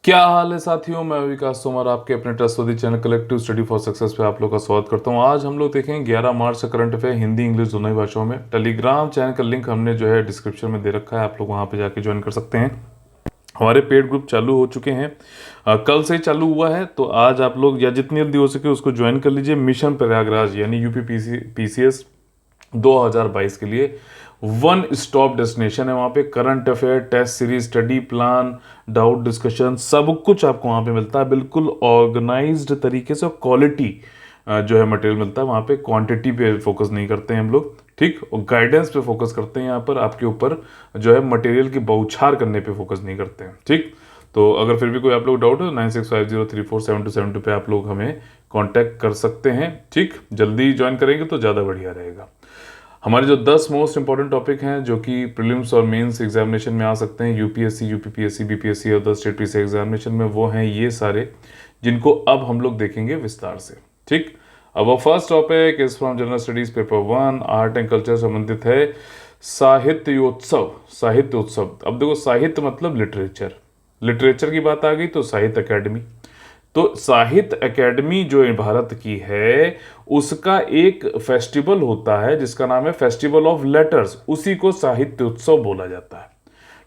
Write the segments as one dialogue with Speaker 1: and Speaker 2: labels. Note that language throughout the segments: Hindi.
Speaker 1: क्या हाल है साथियों। मैं विकास तोमर आपके अपने trustworthy channel collective study for success पे आप लोग का स्वागत करता हूं। आज हम लोग देखेंगे 11 मार्च से करंट अफेयर हिंदी इंग्लिश दोनों ही भाषाओं में। टेलीग्राम चैनल का लिंक हमने जो है डिस्क्रिप्शन में दे रखा है, आप लोग वहां पे जाके ज्वाइन कर सकते हैं। हमारे पेड ग्रुप चालू हो चुके हैं, कल से ही चालू हुआ है, तो आज आप लोग या जितनी जल्दी हो सके उसको ज्वाइन कर लीजिए। मिशन प्रयागराज यानी यूपी पीसीएस 2022 के लिए वन स्टॉप डेस्टिनेशन है। वहाँ पे current affair, test series, study plan, doubt discussion, सब कुछ आपको वहाँ पे मिलता है, बिल्कुल ऑर्गेनाइज्ड तरीके से। क्वालिटी जो है मटेरियल मिलता है वहाँ पे। क्वांटिटी पे फोकस नहीं करते हैं हम लोग, ठीक, और गाइडेंस पे फोकस करते हैं। यहाँ पर आपके ऊपर जो है मटेरियल की बौछार करने पे फोकस नहीं करते हैं, ठीक। तो अगर फिर भी कोई आप लोग डाउट हो 9650347272 पे आप लोग हमें कांटेक्ट कर सकते हैं, ठीक। जल्दी ज्वाइन करेंगे तो ज़्यादा बढ़िया रहेगा। हमारे जो 10 मोस्ट इंपॉर्टेंट टॉपिक हैं जो कि प्रीलिम्स और मेंस एग्जामिनेशन में आ सकते हैं, यूपीएससी, यूपीपीएससी, बीपीएससी और 10 स्टेट पीसी एग्जामिनेशन में, वो हैं ये सारे, जिनको अब हम लोग देखेंगे विस्तार से, ठीक। अब first topic is from general studies paper 1, art and culture संबंधित है। साहित्योत्सव। साहित्योत्सव, अब देखो साहित्य मतलब लिटरेचर, लिटरेचर की बात आ गई तो साहित्य अकेडमी। तो साहित्य अकेडमी जो भारत की है उसका एक फेस्टिवल होता है जिसका नाम है फेस्टिवल ऑफ लेटर्स, उसी को साहित्य उत्सव बोला जाता है,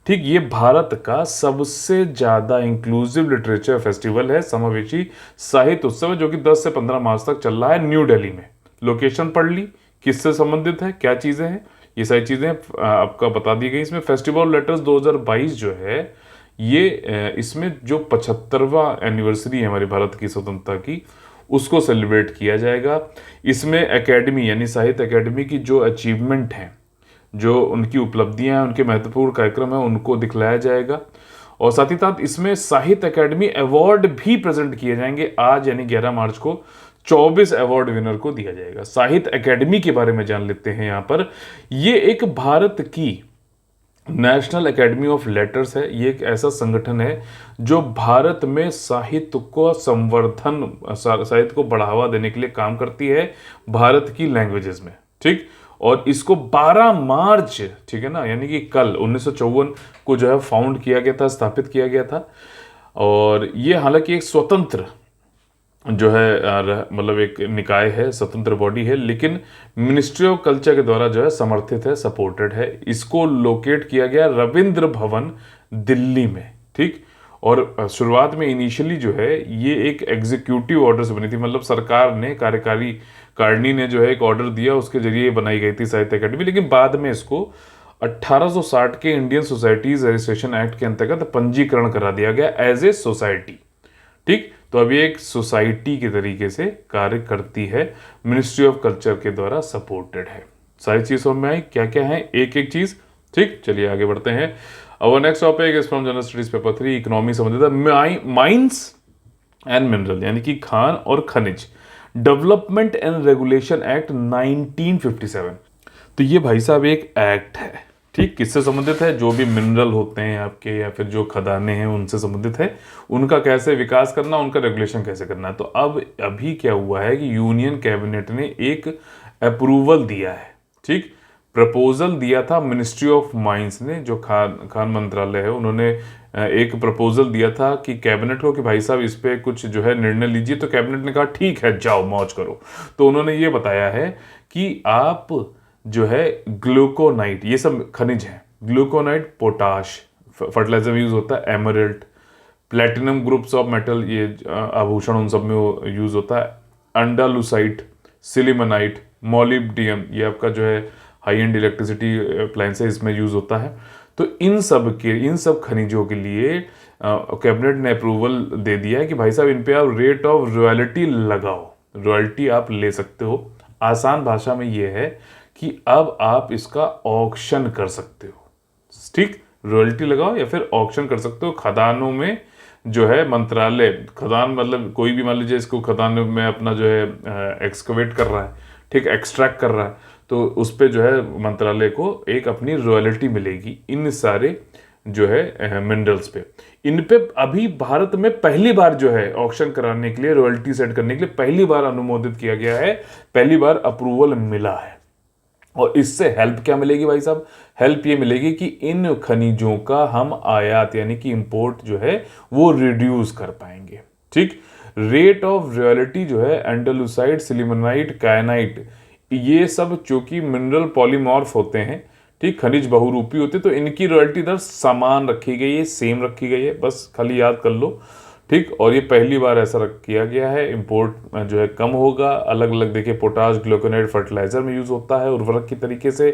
Speaker 1: ठीक। ये भारत का सबसे ज्यादा इंक्लूसिव लिटरेचर फेस्टिवल है, समावेशी साहित्य उत्सव है, जो कि 10 से 15 मार्च तक चल रहा है न्यू दिल्ली में। लोकेशन पढ़ ली, किससे संबंधित है, क्या चीजें हैं, ये सारी चीजें आपका बता दी गई इसमें। फेस्टिवल ऑफ लेटर्स 2022 जो है ये इसमें जो 75वां एनिवर्सरी है हमारे भारत की स्वतंत्रता की, उसको सेलिब्रेट किया जाएगा। इसमें एकेडमी यानी साहित्य अकेडमी की जो अचीवमेंट हैं, जो उनकी उपलब्धियां हैं, उनके महत्वपूर्ण कार्यक्रम हैं, उनको दिखलाया जाएगा। और साथ ही साथ इसमें साहित्य अकेडमी अवार्ड भी प्रेजेंट किए जाएंगे। आज यानी 11 मार्च को 24 अवार्ड विनर को दिया जाएगा। साहित्य अकेडमी के बारे में जान लेते हैं। यहाँ पर ये एक भारत की नेशनल एकेडमी ऑफ लेटर्स है। ये एक ऐसा संगठन है जो भारत में साहित्य को संवर्धन, साहित्य को बढ़ावा देने के लिए काम करती है भारत की लैंग्वेजेस में, ठीक। और इसको 12 मार्च, ठीक है ना, यानी कि कल 1954 को जो है फाउंड किया गया था, स्थापित किया गया था। और ये हालांकि एक स्वतंत्र जो है मतलब एक निकाय है, स्वतंत्र बॉडी है, लेकिन मिनिस्ट्री ऑफ कल्चर के द्वारा जो है समर्थित है, सपोर्टेड है। इसको लोकेट किया गया रविंद्र भवन दिल्ली में, ठीक। और शुरुआत में इनिशियली जो है ये एक एग्जीक्यूटिव ऑर्डर से बनी थी, मतलब सरकार ने, कार्यकारी कारिणी ने जो है एक ऑर्डर दिया, उसके जरिए बनाई गई थी साहित्य अकेडमी। लेकिन बाद में इसको 1860 के इंडियन सोसाइटीज रजिस्ट्रेशन एक्ट के अंतर्गत पंजीकरण करा दिया गया एज ए सोसाइटी, ठीक। तो अभी एक सोसाइटी के तरीके से कार्य करती है, मिनिस्ट्री ऑफ कल्चर के द्वारा सपोर्टेड है। सारी चीज समझ में आई, क्या क्या है, एक एक चीज, ठीक। चलिए आगे बढ़ते हैं। अब next topic is from general studies paper 3, economy संबंधित है। माइंस एंड मिनरल यानी कि खान और खनिज, डेवलपमेंट एंड रेगुलेशन एक्ट 1957। तो ये भाई साहब एक एक्ट है, ठीक। किससे संबंधित है, जो भी मिनरल होते हैं आपके या फिर जो खदानें हैं उनसे संबंधित है, उनका कैसे विकास करना, उनका रेगुलेशन कैसे करना है। तो अब अभी क्या हुआ है कि यूनियन कैबिनेट ने एक अप्रूवल दिया है, ठीक। प्रपोजल दिया था मिनिस्ट्री ऑफ माइंस ने, जो खान मंत्रालय है, उन्होंने एक प्रपोजल दिया था कि कैबिनेट को कि भाई साहब इस पे कुछ जो है निर्णय लीजिए। तो कैबिनेट ने कहा ठीक है, जाओ मौज करो। तो उन्होंने ये बताया है कि आप जो है ग्लूकोनाइट, ये सब खनिज हैं, ग्लूकोनाइट, पोटाश, फर्टिलाइजर में यूज होता है, emerald, platinum groups of metal, ये आभूषण उन सब में यूज होता है, अंडालुसाइट, सिलिमनाइट, मोलिब्डियम, ये आपका जो है हाई एंड इलेक्ट्रिसिटी अप्लायंस है, इसमें यूज होता है। तो इन सब खनिजों के लिए कैबिनेट ने अप्रूवल दे दिया है कि भाई साहब इन पे आप रेट ऑफ रॉयल्टी लगाओ, रॉयल्टी आप ले सकते हो। आसान भाषा में ये है कि अब आप इसका ऑक्शन कर सकते हो, ठीक। रॉयल्टी लगाओ या फिर ऑक्शन कर सकते हो। खदानों में जो है मंत्रालय, खदान मतलब कोई भी, मान लीजिए इसको खदान में अपना जो है एक्सकवेट कर रहा है, ठीक, एक्सट्रैक्ट कर रहा है, तो उस पे जो है मंत्रालय को एक अपनी रॉयल्टी मिलेगी इन सारे जो है मिनरल्स पे। इन पे अभी भारत में पहली बार जो है ऑक्शन कराने के लिए, रॉयल्टी सेट करने के लिए पहली बार अनुमोदित किया गया है, पहली बार अप्रूवल मिला है। और इससे हेल्प क्या मिलेगी भाई साहब? हेल्प ये मिलेगी कि इन खनिजों का हम आयात यानी कि इंपोर्ट जो है वो रिड्यूस कर पाएंगे। ठीक, रेट ऑफ रॉयल्टी जो है एंडालुसाइड, सिलिमेनाइट, कायनाइट, ये सब चूंकि मिनरल पॉलीमॉर्फ होते हैं, ठीक, खनिज बहुरूपी होते, तो इनकी रॉयल्टी दर समान रखी गई है, सेम रखी गई है, बस खाली याद कर लो। ठीक, और ये पहली बार ऐसा किया गया है। इंपोर्ट जो है कम होगा। अलग अलग देखिए, पोटाश ग्लूकोनेट फर्टिलाइजर में यूज होता है उर्वरक की तरीके से।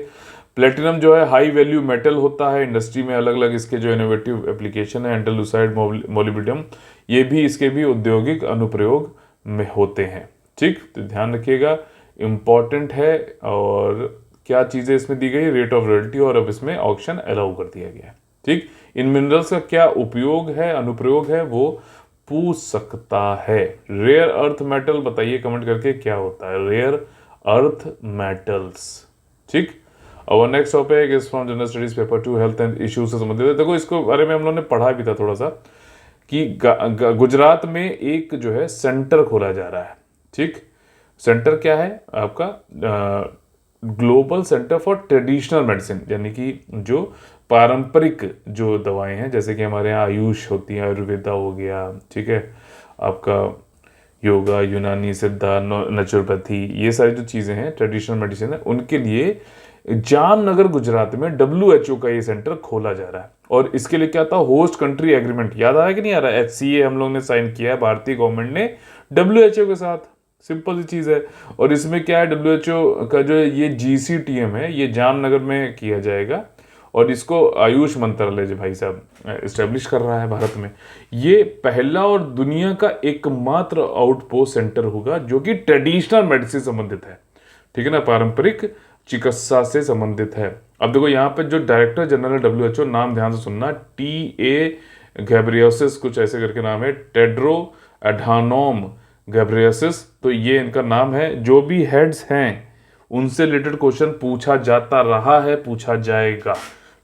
Speaker 1: प्लेटिनम जो है हाई वैल्यू मेटल होता है, इंडस्ट्री में अलग अलग इसके जो इनोवेटिव एप्लीकेशन है। एंडालुसाइड, मोलिब्डेनम, ये भी इसके भी औद्योगिक अनुप्रयोग में होते हैं। ठीक, तो ध्यान रखिएगा, इंपॉर्टेंट है। और क्या चीजें इसमें दी गई? रेट ऑफ रॉयल्टी, और अब इसमें ऑक्शन अलाउ कर दिया गया है। ठीक, इन मिनरल्स का क्या उपयोग है, अनुप्रयोग है, वो पूछ सकता है। रेयर अर्थ मेटल बताइए कमेंट करके क्या होता है रेयर अर्थ मेटल्स। ठीक, और next topic is from general studies paper 2, health and issues से संबंधित है। देखो, इसको बारे में हम लोगों ने पढ़ा भी था थोड़ा सा कि गुजरात में एक जो है सेंटर खोला जा रहा है। ठीक, सेंटर क्या है आपका? Global centre for traditional medicine, यानी कि जो पारंपरिक जो दवाएं हैं, जैसे कि हमारे यहाँ आयुष होती है, आयुर्वेदा हो गया, ठीक है, आपका योगा, यूनानी, सिद्धा, नेचुरोपैथी, ये सारी जो चीज़ें हैं ट्रेडिशनल मेडिसिन है, उनके लिए जामनगर गुजरात में WHO का ये सेंटर खोला जा रहा है। और इसके लिए क्या था? होस्ट कंट्री एग्रीमेंट, याद आया कि नहीं आ रहा? HCA हम लोग ने साइन किया है भारतीय गवर्नमेंट ने WHO के साथ। सिंपल सी चीज़ है। और इसमें क्या है, WHO का जो ये GCTM है, ये जामनगर में किया जाएगा, और इसको आयुष मंत्रालय जो भाई साहब इस्टेब्लिश कर रहा है भारत में। ये पहला और दुनिया का एकमात्र आउटपोस्ट सेंटर होगा जो कि ट्रेडिशनल मेडिसिन से संबंधित है। ठीक है ना, पारंपरिक चिकित्सा से संबंधित है। अब देखो, यहाँ पे जो डायरेक्टर जनरल WHO, नाम ध्यान से सुनना, TA गैब्रियसिस, कुछ ऐसे करके नाम है, टेड्रो एडानोम गैब्रियसिस, तो ये इनका नाम है। जो भी हेड्स हैं उनसे रिलेटेड क्वेश्चन पूछा जाता रहा है, पूछा जाएगा।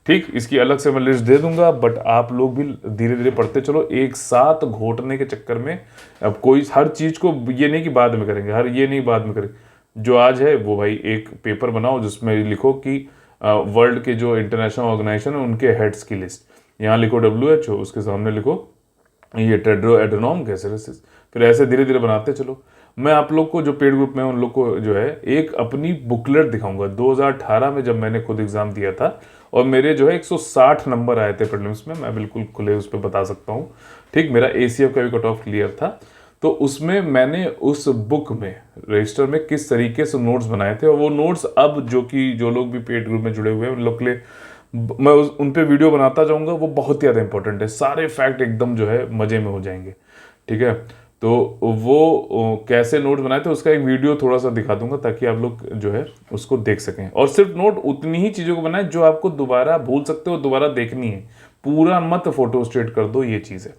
Speaker 1: ठीक, इसकी अलग से मैं लिस्ट दे दूंगा, बट आप लोग भी धीरे धीरे पढ़ते चलो। एक साथ घोटने के चक्कर में अब कोई हर चीज को ये नहीं कि बाद में करेंगे, हर ये नहीं बाद में करेंगे, जो आज है वो भाई एक पेपर बनाओ जिसमें लिखो कि वर्ल्ड के जो इंटरनेशनल ऑर्गेनाइजेशन है उनके हेड्स की लिस्ट। यहाँ लिखो WHO, उसके सामने लिखो ये टेड्रो एडानोम गैब्रियसिस, फिर ऐसे धीरे धीरे बनाते चलो। मैं आप लोग को जो पेड ग्रुप में उन लोग को जो है एक अपनी बुकलेट दिखाऊंगा। 2018 में जब मैंने खुद एग्जाम दिया था और मेरे जो है 160 नंबर आए थे प्रीलिम्स में, मैं बिल्कुल खुले उस पर बता सकता हूँ। ठीक, मेरा ACF का भी कट ऑफ क्लियर था, तो उसमें मैंने उस बुक में रजिस्टर में किस तरीके से नोट्स बनाए थे, और वो नोट्स अब जो लोग भी पेड ग्रुप में जुड़े हुए हैं उन लोग के लिए मैं उन पे वीडियो बनाता जाऊंगा। वो बहुत ही ज़्यादा इंपॉर्टेंट है, सारे फैक्ट एकदम जो है मजे में हो जाएंगे। ठीक है, तो वो कैसे नोट बनाए थे उसका एक वीडियो थोड़ा सा दिखा दूंगा, ताकि आप लोग जो है उसको देख सकें। और सिर्फ नोट उतनी ही चीज़ों को बनाए जो आपको दोबारा भूल सकते हो, दोबारा देखनी है, पूरा मत फोटो स्टेट कर दो, ये चीज़ है।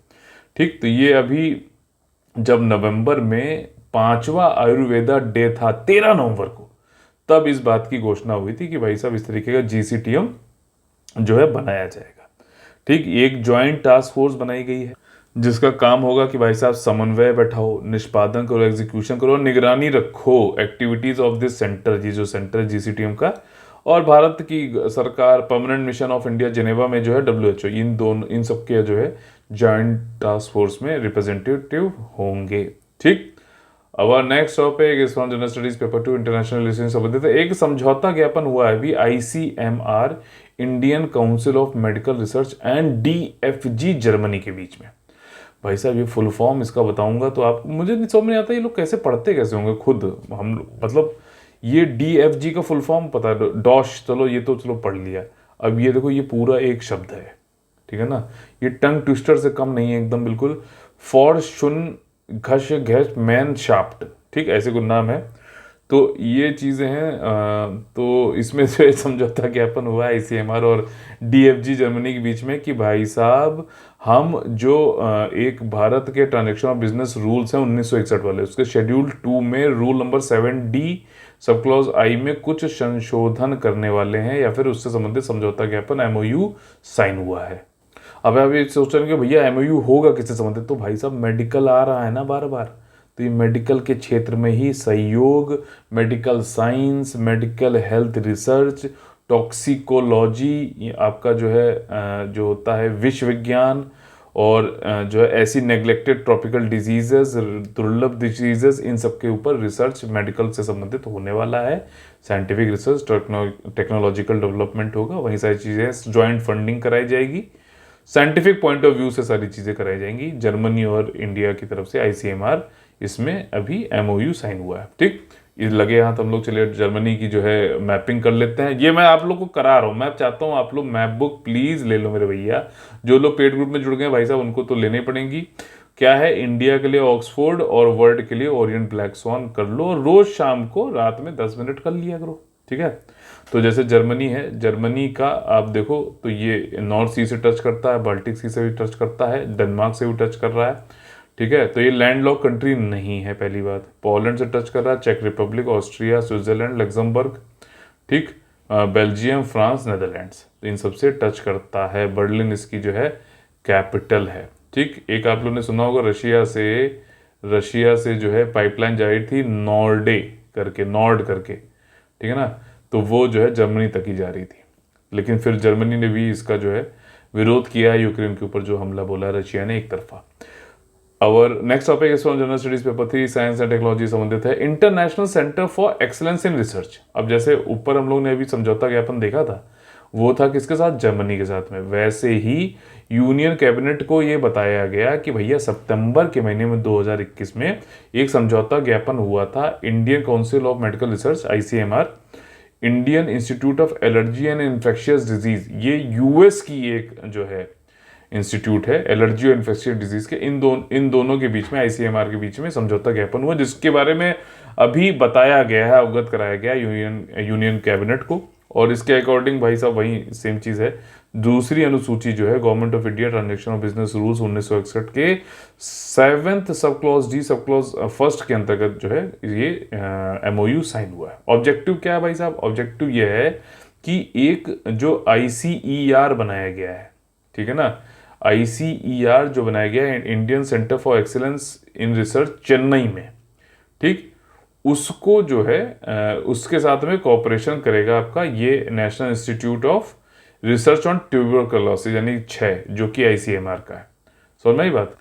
Speaker 1: ठीक, तो ये अभी जब नवंबर में 5वां आयुर्वेदा डे था 13 नवंबर को, तब इस बात की घोषणा हुई थी कि भाई साहब इस तरीके का GCTM जो है बनाया जाएगा। ठीक, एक ज्वाइंट टास्क फोर्स बनाई गई है जिसका काम होगा कि भाई साहब समन्वय बैठाओ, निष्पादन करो, एग्जीक्यूशन करो, निगरानी रखो एक्टिविटीज ऑफ दिस सेंटर, जी जो सेंटर GCTM का। और भारत की सरकार, permanent mission of India Geneva में जो है WHO, इन सबके जो है ज्वाइंट टास्क फोर्स में रिप्रेजेंटेटिव होंगे। ठीक, अब next topic is from general studies paper 2, international relation से संबंधित है। एक समझौता ज्ञापन हुआ है अभी ICMR, Indian council of medical research and DFG Germany के बीच में। भाई साहब ये फुल फॉर्म इसका बताऊंगा तो आप, मुझे नहीं समझ नहीं आता ये लोग कैसे पढ़ते कैसे होंगे खुद। हम मतलब ये DFG का फुल फॉर्म पता है, डॉश, चलो ये तो चलो पढ़ लिया। अब ये देखो, ये पूरा एक शब्द है, ठीक है ना, ये टंग ट्विस्टर से कम नहीं है एकदम बिल्कुल। फॉर शुन घश घश मैन शाफ्ट, ठीक, ऐसे कुछ नाम है। तो ये चीज़ें हैं। तो इसमें से समझौता ज्ञापन हुआ है ICMR और DFG जर्मनी के बीच में कि भाई साहब हम जो एक भारत के ट्रांजैक्शन ऑफ बिजनेस रूल्स हैं 1961 वाले, उसके शेड्यूल 2 में rule number 7D sub clause I में कुछ संशोधन करने वाले हैं, या फिर उससे संबंधित समझौता ज्ञापन MOU साइन हुआ है। अब आप ये सोच रहे हैं कि भैया MOU होगा किससे संबंधित, तो भाई साहब मेडिकल आ रहा है ना बार बार, तो ये मेडिकल के क्षेत्र में ही सहयोग, medical science, medical health research, toxicology, आपका जो है जो होता है विष विज्ञान, और जो है ऐसी नेग्लेक्टेड ट्रॉपिकल डिजीजेस, दुर्लभ डिजीजेस, इन सब के ऊपर रिसर्च मेडिकल से संबंधित होने वाला है। साइंटिफिक रिसर्च, टेक्नोलॉजिकल डेवलपमेंट होगा, वहीं सारी चीज़ें जॉइंट फंडिंग कराई जाएगी, साइंटिफिक पॉइंट ऑफ व्यू से सारी चीज़ें कराई जाएंगी। जर्मनी और इंडिया की तरफ से आईसीएमआर इसमें अभी एमओयू साइन हुआ है। ठीक, ये लगे हाथ हम लोग चलिए जर्मनी की जो है मैपिंग कर लेते हैं। ये मैं आप लोग को करा रहा हूँ, मैं चाहता हूँ आप लोग मैप बुक प्लीज़ ले लो मेरे भैया। जो लोग पेड ग्रुप में जुड़ गए भाई साहब उनको तो लेनी पड़ेंगी। क्या है, इंडिया के लिए ऑक्सफोर्ड और वर्ल्ड के लिए ओरिएंट ब्लैक स्वान कर लो, रोज शाम को रात में 10 मिनट कर लिया करो। ठीक है, तो जैसे जर्मनी है, जर्मनी का आप देखो तो ये नॉर्थ सी से टच करता है, बाल्टिक सी से भी टच करता है, डेनमार्क से भी टच कर रहा है। ठीक है, तो ये लैंडलॉक कंट्री नहीं है, पहली बात। पोलैंड से टच कर रहा है, चेक रिपब्लिक, ऑस्ट्रिया, स्विट्जरलैंड, लग्जमबर्ग, ठीक, बेल्जियम, फ्रांस, नेदरलैंड्स, तो इन सबसे टच करता है। बर्लिन इसकी जो है कैपिटल है। ठीक, एक आप लोगों ने सुना होगा रशिया से जो है पाइपलाइन जा रही थी नॉर्ड करके, ठीक है ना, तो वो जो है जर्मनी तक ही जा रही थी, लेकिन फिर जर्मनी ने भी इसका जो है विरोध किया है यूक्रेन के ऊपर जो हमला बोला रशिया ने एक तरफा। और next topic is from general studies paper 3, science and technology संबंधित है, international centre for excellence in research. अब जैसे ऊपर हम लोग ने अभी समझौता ज्ञापन देखा था, वो था किसके साथ, जर्मनी के साथ में, वैसे ही यूनियन कैबिनेट को ये बताया गया कि भैया सितंबर के महीने में 2021 में एक समझौता ज्ञापन हुआ था Indian council of medical research ICMR, Indian institute of allergy and infectious disease, ये यूएस की एक जो है इंस्टीट्यूट है एलर्जी और इन्फेक्शियस डिजीज के, इन दोनों के बीच में आईसीएमआर के बीच में समझौता ज्ञापन हुआ, जिसके बारे में अभी बताया गया है, अवगत कराया गया यूनियन कैबिनेट को। और इसके अकॉर्डिंग भाई साहब वही सेम चीज़ है, दूसरी अनुसूची जो है government of India transaction of business rules 1961 के 7th sub clause D sub clause first के अंतर्गत जो है ये एमओयू साइन हुआ है। ऑब्जेक्टिव क्या है भाई साहब, ऑब्जेक्टिव ये है कि एक जो आईसीईआर बनाया गया है, ठीक है ना, आईसीईआर जो बनाया गया है Indian centre for excellence in research Chennai में, ठीक, उसको जो है उसके साथ में कोऑपरेशन करेगा आपका ये national institute of research on tuberculosis यानी 6, जो कि आईसीएमआर का है। समझ में आई बात।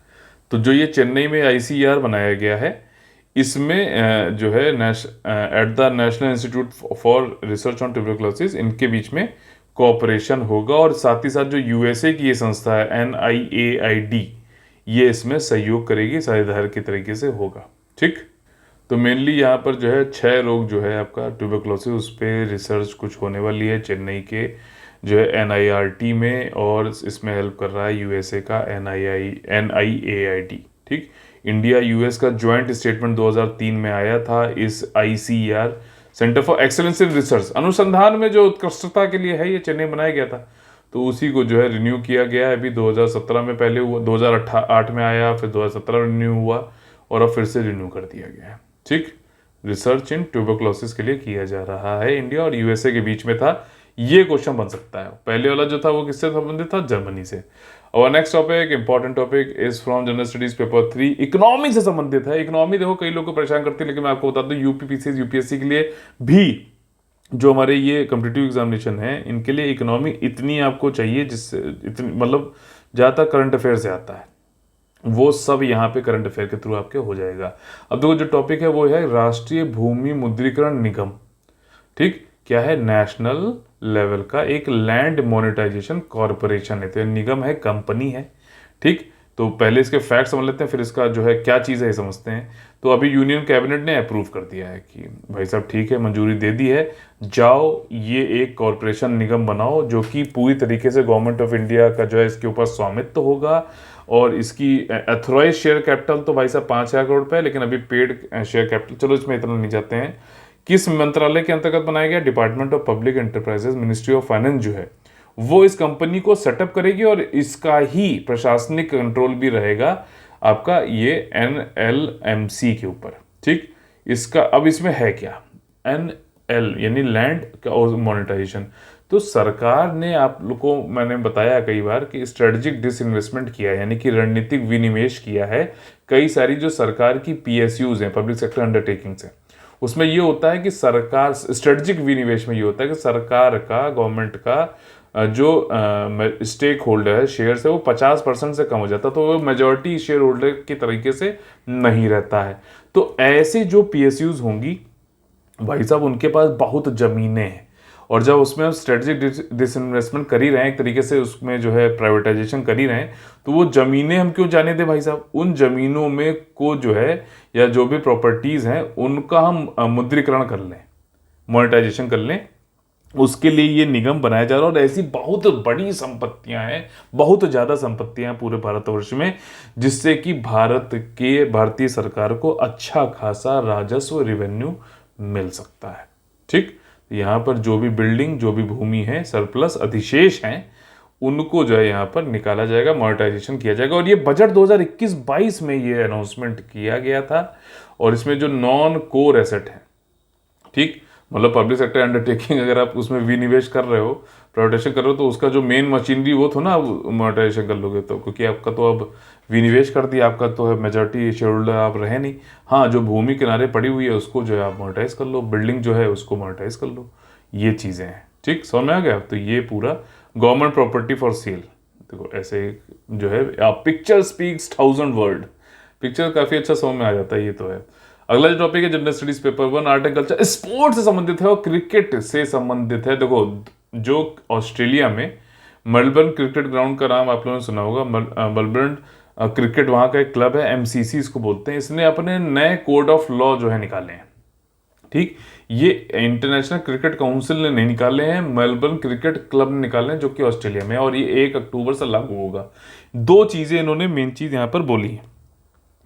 Speaker 1: तो जो ये चेन्नई में आईसीईआर बनाया गया है, इसमें जो है at the national institute for research on tuberculosis, इनके बीच में कोऑपरेशन होगा, और साथ ही साथ जो यूएसए की ये संस्था है NIAID, ये इसमें सहयोग करेगी, साझेदार के तरीके से होगा। ठीक, तो मेनली यहाँ पर जो है 6 रोग जो है आपका ट्यूबरकुलोसिस, उस पर रिसर्च कुछ होने वाली है चेन्नई के जो है NIRT में, और इसमें हेल्प कर रहा है यूएसए का NIAID। ठीक, इंडिया यूएस का ज्वाइंट स्टेटमेंट 2003 में आया था इस ICER centre for excellence in research, अनुसंधान में जो उत्कृष्टता के लिए है, ये चेन्नई बनाया गया था, तो उसी को जो है रिन्यू किया गया है। अभी 2017 में पहले हुआ, 2008 में आया, फिर 2017 में रिन्यू हुआ, और अब फिर से रिन्यू कर दिया गया है। ठीक, रिसर्च इन ट्यूबरकुलोसिस के लिए किया जा रहा है, इंडिया और यूएसए के बीच में था। ये क्वेश्चन बन सकता है, पहले वाला जो था वो किससे संबंधित था, जर्मनी से। और next topic, important topic is from general studies paper 3, economy से संबंधित है। इकोनॉमी देखो कई लोग को परेशान करती है, लेकिन मैं आपको बता दूं यूपीपीसी यूपीएससी के लिए भी जो हमारे ये कॉम्पिटिटिव एग्जामिनेशन है, इनके लिए इकोनॉमी इतनी आपको चाहिए जिससे इतनी मतलब ज़्यादातर करंट अफेयर से आता है, वो सब यहाँ पे करंट अफेयर के थ्रू आपके हो जाएगा। अब देखो जो टॉपिक है वो है राष्ट्रीय भूमि मुद्रीकरण निगम। ठीक, क्या है, नेशनल लेवल का एक लैंड मोनेटाइजेशन कॉरपोरेशन है, तो निगम है, कंपनी है। ठीक, तो पहले इसके फैक्ट समझ लेते हैं, फिर इसका जो है क्या चीज़ है ये समझते हैं। तो अभी यूनियन कैबिनेट ने अप्रूव कर दिया है कि भाई साहब ठीक है, मंजूरी दे दी है, जाओ ये एक कॉरपोरेशन निगम बनाओ जो कि पूरी तरीके से गवर्नमेंट ऑफ इंडिया का जो है इसके ऊपर स्वामित्व होगा, और इसकी अथॉराइज शेयर कैपिटल तो भाई साहब 5,000 करोड़ रुपए है, लेकिन अभी पेड शेयर कैपिटल, चलो इसमें इतना नहीं जाते हैं। किस मंत्रालय के अंतर्गत बनाया गया, department of public enterprises, ministry of finance जो है वो इस कंपनी को सेटअप करेगी, और इसका ही प्रशासनिक कंट्रोल भी रहेगा आपका ये NLMC के ऊपर। ठीक, इसका अब इसमें है क्या, NL यानी लैंड मोनेटाइजेशन, तो सरकार ने, आप लोग को मैंने बताया कई बार कि स्ट्रेटेजिक डिसइन्वेस्टमेंट किया है, यानी कि रणनीतिक विनिवेश किया है। कई सारी जो सरकार की पीएसयूज हैं, पब्लिक सेक्टर अंडरटेकिंग्स हैं, उसमें ये होता है कि सरकार, स्ट्रेटेजिक विनिवेश में ये होता है कि सरकार का, गवर्नमेंट का जो स्टेक होल्डर है, शेयर है, वो 50% से कम हो जाता है, तो वो मेजॉरिटी शेयर होल्डर के तरीके से नहीं रहता है। तो ऐसे जो पीएसयूज होंगी भाई साहब, उनके पास बहुत ज़मीनें हैं, और जब उसमें हम स्ट्रेटेजिक डिसइन्वेस्टमेंट कर ही रहे हैं, एक तरीके से उसमें जो है प्राइवेटाइजेशन कर ही रहे हैं, तो वो ज़मीनें हम क्यों जाने दें भाई साहब। उन ज़मीनों में को जो है, या जो भी प्रॉपर्टीज़ हैं, उनका हम मुद्रीकरण कर लें, मोनेटाइजेशन कर लें। उसके लिए ये निगम बनाया जा रहा है। और ऐसी बहुत बड़ी संपत्तियां हैं, बहुत ज़्यादा संपत्तियां हैं पूरे भारतवर्ष में, जिससे कि भारतीय सरकार को अच्छा खासा राजस्व, रेवेन्यू मिल सकता है। ठीक, यहाँ पर जो भी बिल्डिंग, जो भी भूमि है, सरप्लस, अधिशेष हैं, उनको जो है यहाँ पर निकाला जाएगा, मोनेटाइजेशन किया जाएगा। और ये बजट 2021-22 में ये अनाउंसमेंट किया गया था। और इसमें जो नॉन कोर एसेट है, ठीक, मतलब पब्लिक सेक्टर अंडरटेकिंग, अगर आप उसमें विनिवेश कर रहे हो, प्राइवेटाइजेशन कर रहे हो, तो उसका जो मेन मशीनरी वो तो ना मोनेटाइजेशन कर लोगे, तो क्योंकि आपका तो अब विनिवेश कर दिया, आपका तो है मेजॉरिटी शेयर होल्डर, आप रहे नहीं। हाँ, जो भूमि किनारे पड़ी हुई है उसको जो है आप मोनेटाइज कर लो, बिल्डिंग जो है उसको मोनेटाइज कर लो, ये चीज़ें हैं। ठीक, समझ में आ गया। तो ये पूरा गवर्नमेंट प्रॉपर्टी फॉर सेल, देखो ऐसे जो है, पिक्चर स्पीक्स 1000 वर्ड, पिक्चर काफ़ी अच्छा समझ में आ जाता है, ये तो है। अगला जो टॉपिक है general studies paper 1, art and culture, sports से संबंधित है और क्रिकेट से संबंधित है। देखो, जो ऑस्ट्रेलिया में मेलबर्न क्रिकेट ग्राउंड का नाम आप लोगों ने सुना होगा, मेलबर्न क्रिकेट, वहाँ का एक क्लब है, एमसीसी इसको बोलते हैं। इसने अपने नए कोड ऑफ लॉ जो है निकाले हैं। ठीक, ये इंटरनेशनल क्रिकेट काउंसिल ने नहीं निकाले हैं, मेलबर्न क्रिकेट क्लब ने निकाले हैं, जो कि ऑस्ट्रेलिया में है, और ये 1 अक्टूबर से लागू होगा। दो चीज़ें इन्होंने मेन चीज़ यहाँ पर बोली है।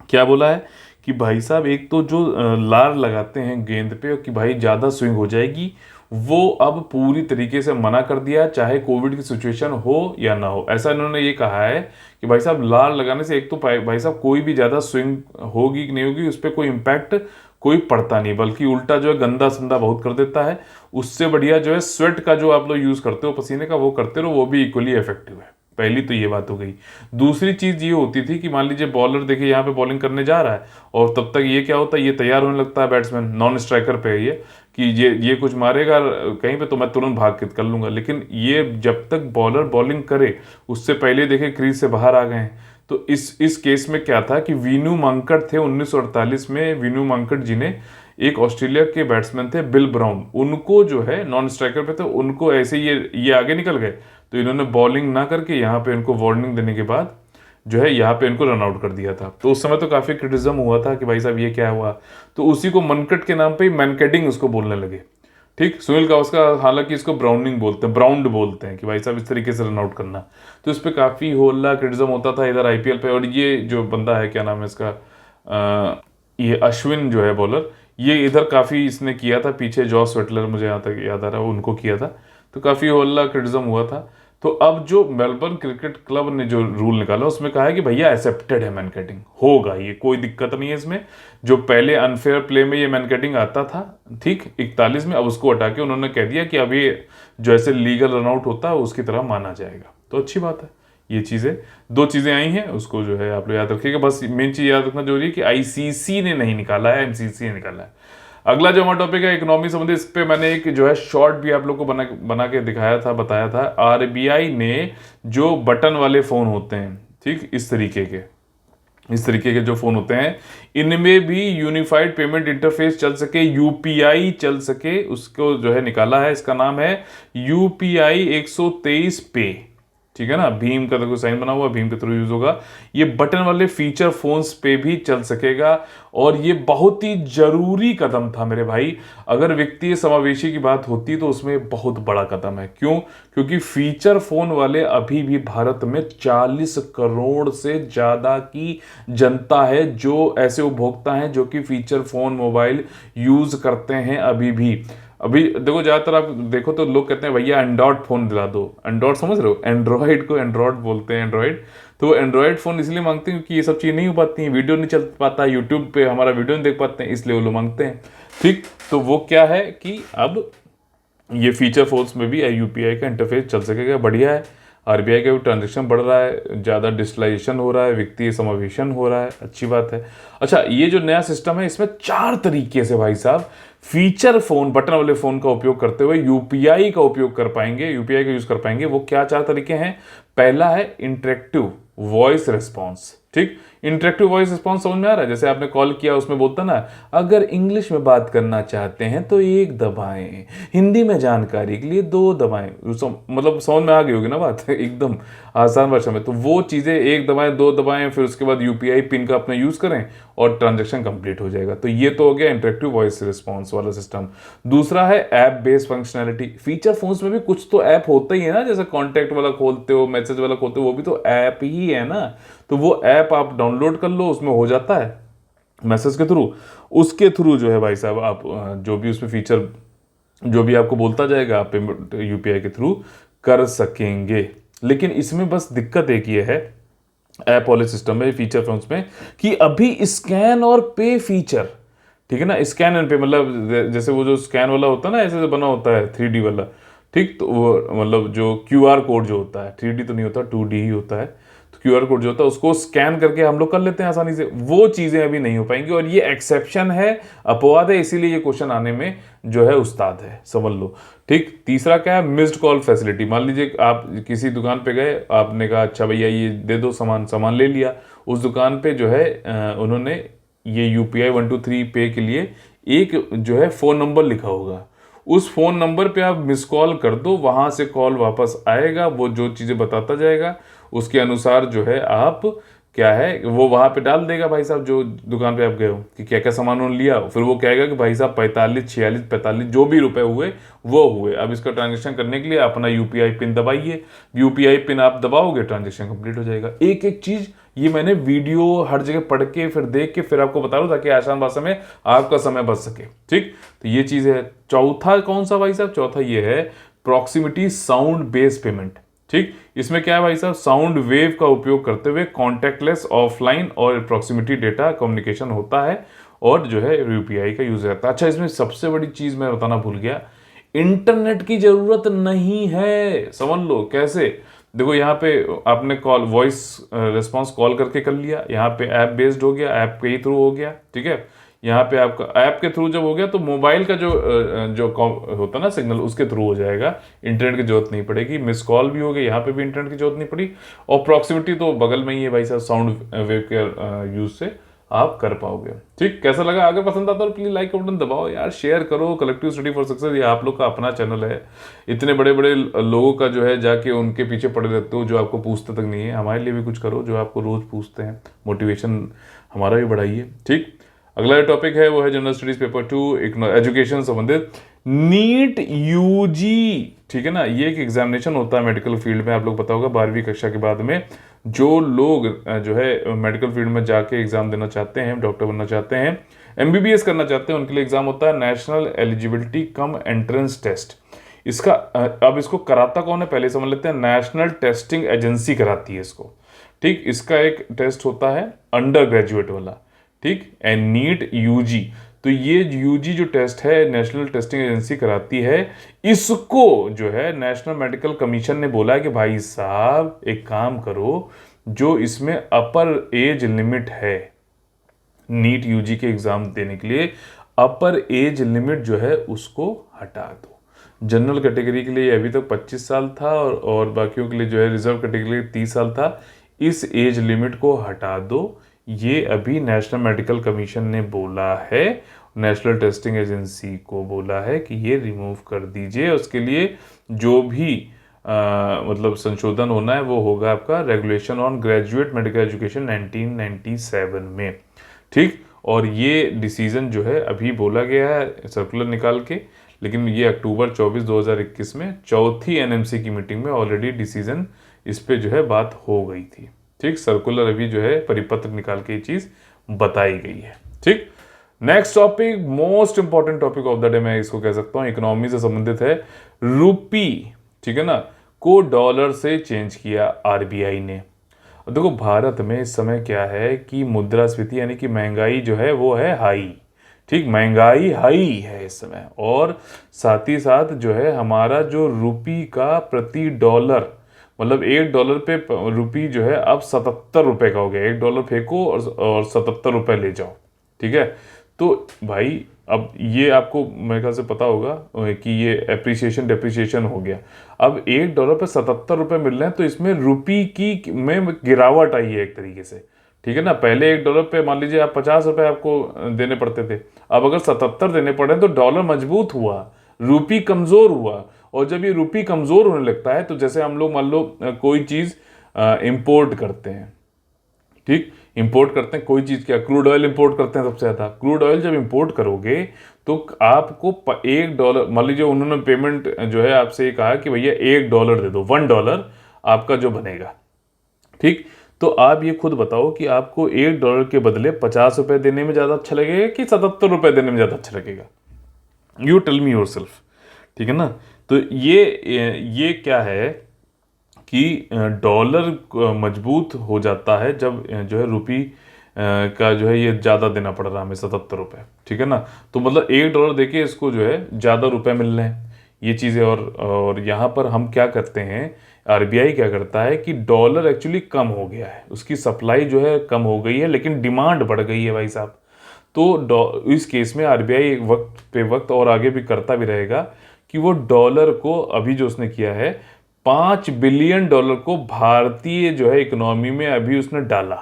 Speaker 1: क्या बोला है कि भाई साहब, एक तो जो लार लगाते हैं गेंद पे कि भाई ज़्यादा स्विंग हो जाएगी, वो अब पूरी तरीके से मना कर दिया, चाहे कोविड की सिचुएशन हो या ना हो। ऐसा इन्होंने ये कहा है कि भाई साहब, लार लगाने से एक तो भाई साहब कोई भी ज़्यादा स्विंग होगी कि नहीं होगी, उस पर कोई इम्पैक्ट कोई पड़ता नहीं, बल्कि उल्टा जो है गंदा संदा बहुत कर देता है। उससे बढ़िया जो है स्वेट का जो आप लोग यूज़ करते हो, पसीने का, वो करते रहो, वो भी इक्वली इफेक्टिव है। पहली तो ये बात हो गई। दूसरी चीज ये होती थी कि मान लीजिए बॉलर देखिए यहाँ पे बॉलिंग करने जा रहा है, और तब तक ये क्या होता है, ये तैयार होने लगता है, बैट्समैन नॉन स्ट्राइकर पे ये कि ये कुछ मारेगा कहीं पे, तो मैं तुरंत भाग के कर लूंगा। लेकिन ये जब तक बॉलर बॉलिंग करे, उससे पहले देखे क्रीज से बाहर आ गए हैं। तो इस केस में क्या था कि वीनू मांकड़ थे, 1948 में वीनू मांकड़ जी ने, एक ऑस्ट्रेलिया के बैट्समैन थे बिल ब्राउन, उनको जो है नॉन स्ट्राइकर पे थे, उनको ऐसे ये आगे निकल गए, तो इन्होंने बॉलिंग ना करके यहाँ पे इनको वार्निंग देने के बाद जो है यहाँ पे इनको रन आउट कर दिया था। तो उस समय तो काफ़ी क्रिटिसिज्म हुआ था कि भाई साहब ये क्या हुआ, तो उसी को मनकट के नाम पे ही मैनकेडिंग उसको बोलने लगे। ठीक, सुनील गावस्कर हालांकि इसको ब्राउनिंग बोलते हैं, ब्राउंड बोलते हैं कि भाई साहब इस तरीके से रन आउट करना। तो इस पर काफ़ी होला क्रिटिसिज्म होता था इधर आईपीएल पे। और ये जो बंदा है, क्या नाम है इसका, ये अश्विन जो है बॉलर, ये इधर काफ़ी इसने किया था पीछे, जॉस बटलर मुझे यहाँ तक याद आ रहा है, उनको किया था, तो काफ़ी होला क्रिटिसिज्म हुआ था। तो अब जो मेलबर्न क्रिकेट क्लब ने जो रूल निकाला, उसमें कहा है कि भैया एक्सेप्टेड है मैनकेटिंग, होगा, ये कोई दिक्कत नहीं है इसमें। जो पहले अनफेयर प्ले में ये मैनकेटिंग आता था, ठीक, 41 में, अब उसको हटा के उन्होंने कह दिया कि अब ये जो ऐसे लीगल रनआउट होता है उसकी तरह माना जाएगा। तो अच्छी बात है। ये चीज़ें, दो चीज़ें आई हैं, उसको जो है आप लोग याद रखिएगा। बस मेन चीज़ याद रखना जरूरी है कि आईसीसी ने नहीं निकाला है, एमसीसी ने निकाला है। अगला जो हमारा टॉपिक है इकोनॉमी संबंधी, इस पे मैंने एक जो है शॉर्ट भी आप लोग को बना के दिखाया था, बताया था। आरबीआई ने जो बटन वाले फ़ोन होते हैं, ठीक, इस तरीके के जो फ़ोन होते हैं, इनमें भी यूनिफाइड पेमेंट इंटरफेस चल सके, यूपीआई चल सके, उसको जो है निकाला है। इसका नाम है यूपीआई 123 पे, ठीक है ना। भीम का देखो साइन बना हुआ, भीम के थ्रू यूज होगा। ये बटन वाले फीचर फोन्स पे भी चल सकेगा, और ये बहुत ही जरूरी कदम था मेरे भाई। अगर वित्तीय समावेशी की बात होती तो उसमें बहुत बड़ा कदम है। क्यों? क्योंकि फीचर फोन वाले अभी भी भारत में 40 करोड़ से ज्यादा की जनता है, जो ऐसे उपभोक्ता हैं जो कि फीचर फोन मोबाइल यूज करते हैं अभी भी। अभी देखो, ज्यादातर आप देखो तो लोग कहते हैं भैया एंड्रॉयड फोन दिला दो। एंड्रॉयड समझ रहे हो? एंड्रॉयड को एंड्रॉयड बोलते हैं, एंड्रॉयड। तो एंड्रॉयड फोन इसलिए मांगते हैं क्योंकि ये सब चीज़ नहीं हो पाती हैं, वीडियो नहीं चल पाता, यूट्यूब पे हमारा वीडियो नहीं देख पाते हैं, इसलिए वो लोग मांगते हैं। ठीक, तो वो क्या है कि अब ये फीचर फोन्स में भी यूपीआई का इंटरफेस चल सकेगा, बढ़िया है। आरबीआई का भी ट्रांजेक्शन बढ़ रहा है, ज़्यादा डिजिटलाइजेशन हो रहा है, वित्तीय समावेशन हो रहा है, अच्छी बात है। अच्छा, ये जो नया सिस्टम है इसमें 4 तरीके से भाई साहब फीचर फोन, बटन वाले फोन का उपयोग करते हुए यूपीआई का उपयोग कर पाएंगे, यूपीआई का यूज कर पाएंगे। वो क्या 4 तरीके हैं? पहला है इंटरेक्टिव वॉइस रिस्पॉन्स। ठीक, इंटरेक्टिव वॉइस रिस्पॉन्स समझ में आ रहा है? जैसे आपने कॉल किया, उसमें बोलता ना, अगर इंग्लिश में बात करना चाहते हैं तो 1 दबाएं, हिंदी में जानकारी के लिए 2 दबाएं। मतलब समझ में आ गई होगी ना बात एकदम आसान भाषा में। तो वो चीज़ें 1 दबाएं, 2 दबाएं, फिर उसके बाद यूपीआई पिन का अपना यूज़ करें और ट्रांजेक्शन कंप्लीट हो जाएगा। तो ये तो हो गया इंटरेक्टिव वॉइस रिस्पॉन्स वाला सिस्टम। दूसरा है app based functionality. Feature phones में भी कुछ तो ऐप होता ही है ना, जैसे कॉन्टैक्ट वाला खोलते हो, मैसेज वाला खोलते हो, वो भी तो ऐप ही है ना। तो वो ऐप आप डाउनलोड कर लो, उसमें हो जाता है मैसेज के थ्रू। उसके थ्रू जो है भाई साहब आप जो भी उसमें फीचर जो भी आपको बोलता जाएगा, आप पेमेंट यूपीआई के थ्रू कर सकेंगे। लेकिन इसमें बस दिक्कत एक ये है ऐप वाले सिस्टम में, फीचर फोन्स में, कि अभी स्कैन और पे फीचर, ठीक है ना, स्कैन एंड पे, मतलब जैसे वो जो स्कैन वाला होता है ना, ऐसे बना होता है 3D वाला, ठीक, तो वो मतलब जो क्यूआर कोड जो होता है, 3D तो नहीं होता, 2D ही होता है। तो क्यूआर कोड जो होता है उसको स्कैन करके हम लोग कर लेते हैं आसानी से, वो चीज़ें अभी नहीं हो पाएंगी। और ये एक्सेप्शन है, अपवाद है, इसीलिए ये क्वेश्चन आने में जो है उस्ताद है, समझ लो। ठीक, तीसरा क्या है? Missed call facility. मान लीजिए आप किसी दुकान पे गए, आपने कहा अच्छा भैया ये दे दो सामान, सामान ले लिया। उस दुकान पे जो है उन्होंने ये यूपीआई 123 पे के लिए एक जो है फ़ोन नंबर लिखा होगा। उस फ़ोन नंबर पे आप मिस कॉल कर दो, वहाँ से कॉल वापस आएगा, वो जो चीज़ें बताता जाएगा उसके अनुसार जो है आप क्या है वो वहाँ पे डाल देगा भाई साहब, जो दुकान पे आप गए हो, कि क्या क्या सामान उन्होंने लिया। फिर वो कहेगा कि भाई साहब 45, 46, 45 जो भी रुपए हुए वो हुए। अब इसका ट्रांजेक्शन करने के लिए अपना यूपीआई पिन दबाइए, यूपीआई पिन आप दबाओगे, ट्रांजेक्शन कंप्लीट हो जाएगा। एक एक चीज़ ये मैंने वीडियो हर जगह पढ़ के फिर देख के फिर आपको बता रहा हूँ, ताकि आसान भाषा में आपका समय बच सके। ठीक, तो ये चीज़ है। चौथा कौन सा भाई साहब? चौथा ये है प्रॉक्सिमिटी साउंड बेस्ड पेमेंट। ठीक, इसमें क्या है भाई साहब? साउंड वेव का उपयोग करते हुए कॉन्टैक्टलेस ऑफलाइन और प्रॉक्सिमिटी डेटा कम्युनिकेशन होता है और जो है यूपीआई का यूज रहता है। अच्छा, इसमें सबसे बड़ी चीज मैं बताना भूल गया, इंटरनेट की जरूरत नहीं है। समझ लो कैसे। देखो यहाँ पे आपने कॉल वॉइस रिस्पॉन्स कॉल करके कर लिया, यहाँ पे ऐप बेस्ड हो गया, ऐप के ही थ्रू हो गया। ठीक है, यहाँ पे आपका ऐप के थ्रू जब हो गया तो मोबाइल का जो होता ना सिग्नल, उसके थ्रू हो जाएगा, इंटरनेट की जरूरत नहीं पड़ेगी। मिस कॉल भी हो गई, यहाँ पे भी इंटरनेट की जरूरत नहीं पड़ी। और प्रॉक्सिमिटी तो बगल में ही है भाई साहब, साउंड वेव के यूज से आप कर पाओगे। ठीक, कैसा लगा? अगर पसंद आता तो प्लीज लाइक का बटन दबाओ यार, शेयर करो। कलेक्टिव स्टडी फॉर सक्सेस ये आप लोग का अपना चैनल है। इतने बड़े बड़े लोगों का जो है जाके उनके पीछे पड़े रहते हो, जो आपको पूछते तक नहीं है। हमारे लिए भी कुछ करो, जो आपको रोज पूछते हैं। मोटिवेशन हमारा भी बढ़ाइए। ठीक, अगला टॉपिक है वो है जनरल स्टडीज पेपर 2 एजुकेशन संबंधित नीट यूजी। ठीक है ना, ये एक एग्जामिनेशन होता है मेडिकल फील्ड में, आप लोग पता होगा 12वीं कक्षा के बाद में जो लोग जो है मेडिकल फील्ड में जाके एग्जाम देना चाहते हैं, डॉक्टर बनना चाहते हैं, एमबीबीएस करना चाहते हैं, उनके लिए एग्जाम होता है national eligibility cum entrance test. इसका अब इसको कराता कौन है पहले समझ लेते हैं। नेशनल टेस्टिंग एजेंसी कराती है इसको। ठीक, इसका एक टेस्ट होता है अंडर ग्रेजुएट वाला। ठीक, एंड नीट यूजी। तो ये यूजी जो टेस्ट है नेशनल टेस्टिंग एजेंसी कराती है, इसको जो है नेशनल मेडिकल कमीशन ने बोला है कि भाई साहब एक काम करो, जो इसमें अपर एज लिमिट है नीट यूजी के एग्जाम देने के लिए, अपर एज लिमिट जो है उसको हटा दो। जनरल कैटेगरी के लिए अभी तक 25 साल था और बाकियों के लिए जो है रिजर्व कैटेगरी के लिए 30 साल था। इस एज लिमिट को हटा दो, ये अभी नेशनल मेडिकल कमीशन ने बोला है, नेशनल टेस्टिंग एजेंसी को बोला है कि ये रिमूव कर दीजिए। उसके लिए जो भी मतलब संशोधन होना है वो होगा आपका regulation on graduate medical education 1997 में। ठीक, और ये डिसीजन जो है अभी बोला गया है सर्कुलर निकाल के, लेकिन ये अक्टूबर 24, 2021 में चौथी एनएमसी की मीटिंग में ऑलरेडी डिसीजन इस पे जो है बात हो गई थी। ठीक, सर्कुलर अभी जो है परिपत्र निकाल के ये चीज बताई गई है। ठीक, next topic most important topic of the day मैं इसको कह सकता हूं, इकोनॉमी से संबंधित है। रूपी, ठीक है ना, को डॉलर से चेंज किया आरबीआई ने। देखो भारत में इस समय क्या है कि मुद्रास्फीति यानी कि महंगाई जो है वो है हाई। ठीक, महंगाई हाई है इस समय। और साथ ही साथ जो है हमारा जो रुपी का प्रति डॉलर, मतलब $1 पे रुपी जो है अब $77 का हो गया। $1 फेंको और $77 ले जाओ। ठीक है, तो भाई अब ये आपको मेरे ख्याल से पता होगा कि ये एप्रिसिएशन डेप्रिसिएशन हो गया। अब $1 पे $77 मिल रहे हैं, तो इसमें रुपी की में गिरावट आई है एक तरीके से। ठीक है ना, पहले $1 पे मान लीजिए आप $50 आपको देने पड़ते थे, अब अगर 77 देने पड़े तो डॉलर मजबूत हुआ, रुपी कमजोर हुआ। और जब ये रुपी कमजोर होने लगता है, तो जैसे हम लोग मान लो कोई चीज इंपोर्ट करते हैं, ठीक, इंपोर्ट करते हैं कोई चीज, क्या क्रूड ऑयल इंपोर्ट करते हैं सबसे ज्यादा। क्रूड ऑयल जब इंपोर्ट करोगे तो आपको $1, मान लीजिए उन्होंने पेमेंट जो है आपसे कहा कि भैया $1 दे दो, $1 आपका जो बनेगा। ठीक, तो आप ये खुद बताओ कि आपको $1 के बदले $50 देने में ज्यादा अच्छा लगेगा कि $77 देने में ज्यादा अच्छा लगेगा? You tell me yourself. ठीक है ना, तो ये क्या है कि डॉलर मजबूत हो जाता है जब जो है रुपी का जो है ये ज़्यादा देना पड़ रहा है हमें, $77। ठीक है ना, तो मतलब $1 देके इसको जो है ज़्यादा रुपए मिल रहे हैं, ये चीज़ें। और यहाँ पर हम क्या करते हैं, आरबीआई क्या करता है कि डॉलर एक्चुअली कम हो गया है, उसकी सप्लाई जो है कम हो गई है, लेकिन डिमांड बढ़ गई है भाई साहब। तो इस केस में आरबीआई वक्त पे वक्त और आगे भी करता भी रहेगा कि वो डॉलर को, अभी जो उसने किया है $5 बिलियन को भारतीय जो है इकोनॉमी में अभी उसने डाला।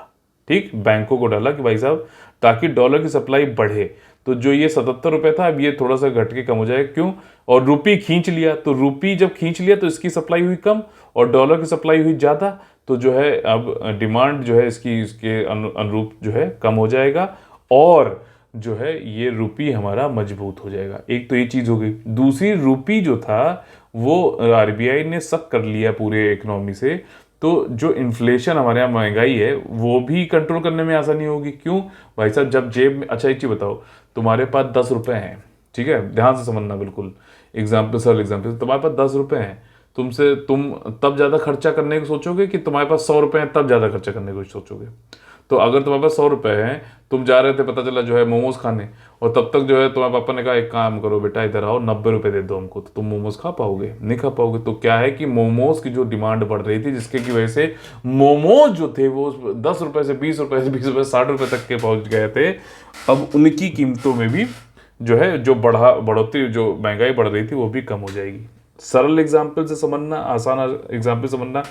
Speaker 1: ठीक, बैंकों को डाला कि भाई साहब ताकि डॉलर की सप्लाई बढ़े। तो जो ये $77 था, अब ये थोड़ा सा घट के कम हो जाएगा। क्यों? और रुपी खींच लिया, तो रुपी जब खींच लिया तो इसकी सप्लाई हुई कम और डॉलर की सप्लाई हुई ज़्यादा। तो जो है अब डिमांड जो है इसके अनुरूप जो है कम हो जाएगा और जो है ये रुपी हमारा मजबूत हो जाएगा। एक तो ये चीज़ हो गई। दूसरी, रुपी जो था वो आरबीआई ने सक कर लिया पूरे इकोनॉमी से, तो जो इन्फ्लेशन हमारे यहाँ महंगाई है वो भी कंट्रोल करने में आसानी होगी। क्यों भाई साहब, जब जेब में, अच्छा एक चीज़ बताओ, तुम्हारे पास $10 हैं, ठीक है, ध्यान से समझना बिल्कुल, एग्जाम्पल सरल एग्जाम्पल, तुम्हारे पास $10 हैं, तुम तब ज़्यादा खर्चा करने को सोचोगे कि तुम्हारे पास $100 हैं तब ज़्यादा खर्चा करने को सोचोगे? तो अगर तुम्हारे पास $100 हैं, तुम जा रहे थे पता चला जो है मोमोज खाने, और तब तक जो है तुम्हारे पापा ने कहा एक काम करो बेटा इधर आओ $90 दे दो हमको, तो तुम मोमोज खा पाओगे? नहीं खा पाओगे। तो क्या है कि मोमोज की जो डिमांड बढ़ रही थी, जिसके की वजह से मोमोज जो थे वो $10 से $20 से $20 $60 तक के पहुंच गए थे। अब उनकी कीमतों में भी जो है जो बढ़ोतरी, जो महंगाई बढ़ रही थी वो भी कम हो जाएगी। सरल एग्जाम्पल से समझना आसान, एग्जाम्पल समझना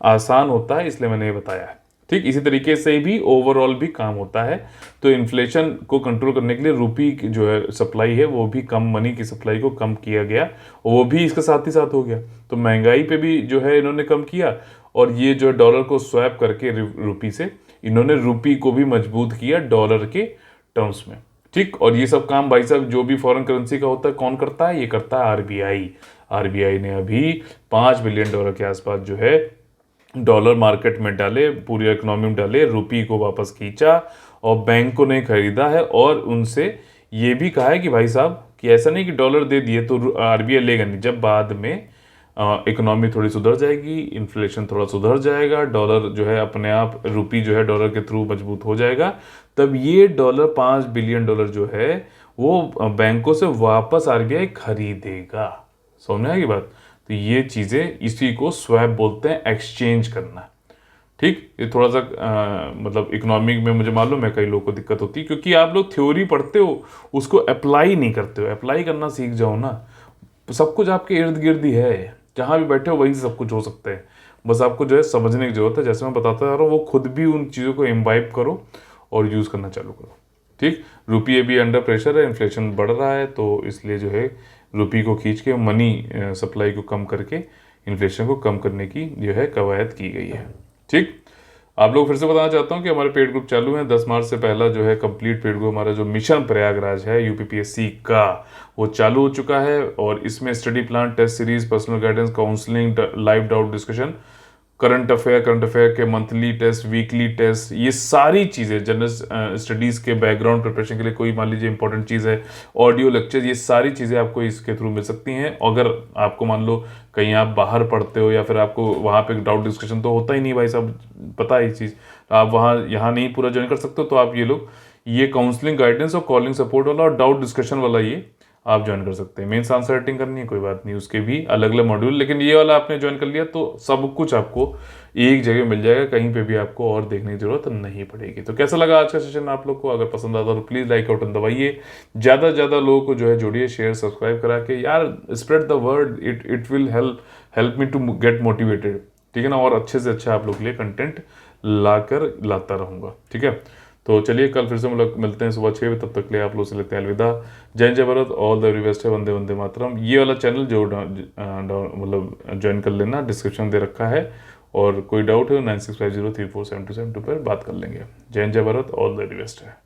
Speaker 1: आसान होता है, इसलिए मैंने ये बताया है। ठीक, इसी तरीके से भी ओवरऑल भी काम होता है। तो इन्फ्लेशन को कंट्रोल करने के लिए रुपी की जो है सप्लाई है वो भी कम, मनी की सप्लाई को कम किया गया, वो भी इसके साथ ही साथ हो गया। तो महंगाई पे भी जो है इन्होंने कम किया, और ये जो डॉलर को स्वैप करके रुपी से, इन्होंने रुपी को भी मजबूत किया डॉलर के टर्म्स में। ठीक, और ये सब काम भाई साहब जो भी फॉरेन करेंसी का होता है कौन करता है? ये करता है आरबीआई। आरबीआई ने अभी $5 बिलियन के आसपास जो है डॉलर मार्केट में डाले, पूरी इकोनॉमी में डाले, रुपी को वापस खींचा और बैंकों ने खरीदा है। और उनसे ये भी कहा है कि भाई साहब कि ऐसा नहीं कि डॉलर दे दिए तो आरबीआई लेगा नहीं, जब बाद में इकोनॉमी थोड़ी सुधर जाएगी, इन्फ्लेशन थोड़ा सुधर जाएगा, डॉलर जो है अपने आप, रुपी जो है डॉलर के थ्रू मजबूत हो जाएगा, तब ये $5 बिलियन जो है वो बैंकों से वापस आरबीआई खरीदेगा। समझ में आएगी बात? तो ये चीज़ें, इसी को स्वैप बोलते हैं, एक्सचेंज करना। ठीक, ये थोड़ा सा मतलब इकोनॉमिक में मुझे मालूम है कई लोगों को दिक्कत होती है, क्योंकि आप लोग थ्योरी पढ़ते हो, उसको अप्लाई नहीं करते हो। अप्लाई करना सीख जाओ ना, सब कुछ आपके इर्द गिर्द ही है, जहाँ भी बैठे हो वहीं से सब कुछ हो सकता है। बस आपको जो है समझने की जरूरत है। जैसे मैं बताता जा रहा हूँ, वो खुद भी उन चीज़ों को इम्बाइब करो और यूज़ करना चालू करो। ठीक, रुपये भी अंडर प्रेशर है, इन्फ्लेशन बढ़ रहा है, तो इसलिए जो है रुपये को खींच के मनी सप्लाई को कम करके इन्फ्लेशन को कम करने की जो है कवायद की गई है। ठीक, आप लोग फिर से बताना चाहता हूँ कि हमारे पेड ग्रुप चालू हैं। 10 मार्च से पहला जो है कंप्लीट पेड ग्रुप, हमारा जो मिशन प्रयागराज है यूपीपीएससी का, वो चालू हो चुका है। और इसमें study plan, test series, personal guidance, counselling, live doubt discussion, current affair के मंथली टेस्ट, वीकली टेस्ट, ये सारी चीज़ें, जनरल स्टडीज़ के बैकग्राउंड प्रिपरेशन के लिए कोई मान लीजिए इंपॉर्टेंट चीज़ है, ऑडियो लेक्चर, ये सारी चीज़ें आपको इसके थ्रू मिल सकती हैं। अगर आपको मान लो कहीं आप बाहर पढ़ते हो या फिर आपको वहाँ पे डाउट डिस्कशन तो होता ही नहीं भाई साहब, पता है ये चीज़, आप वहाँ यहाँ नहीं पूरा ज्वाइन कर सकते हो, तो आप ये लोग ये काउंसलिंग गाइडेंस और कॉलिंग सपोर्ट वाला और डाउट डिस्कशन वाला ये आप ज्वाइन कर सकते हैं। मेंस आंसर राइटिंग करनी है कोई बात नहीं, उसके भी अलग अलग मॉड्यूल, लेकिन ये वाला आपने ज्वाइन कर लिया तो सब कुछ आपको एक जगह मिल जाएगा, कहीं पे भी आपको और देखने की जरूरत नहीं पड़ेगी। तो कैसा लगा आज का सेशन आप लोग को? अगर पसंद आता तो प्लीज़ लाइक का बटन दबाइए, ज़्यादा से ज़्यादा लोगों को जो है जोड़िए, शेयर सब्सक्राइब करा के यार, spread the word, it will help me to get motivated, ठीक है ना, और अच्छे से अच्छा आप लोग के लिए कंटेंट लाता रहूँगा, ठीक है। तो चलिए कल फिर से मिलते हैं सुबह 6 बजे, तब तक के लिए आप लोग से लेते हैं अलविदा। जय जय Bharat, all the very best है, वंदे वंदे मातरम। ये वाला चैनल जो मतलब ज्वाइन कर लेना, डिस्क्रिप्शन दे रखा है, और कोई डाउट है 9650347272 पर बात कर लेंगे। जय जय Bharat, all the very best है।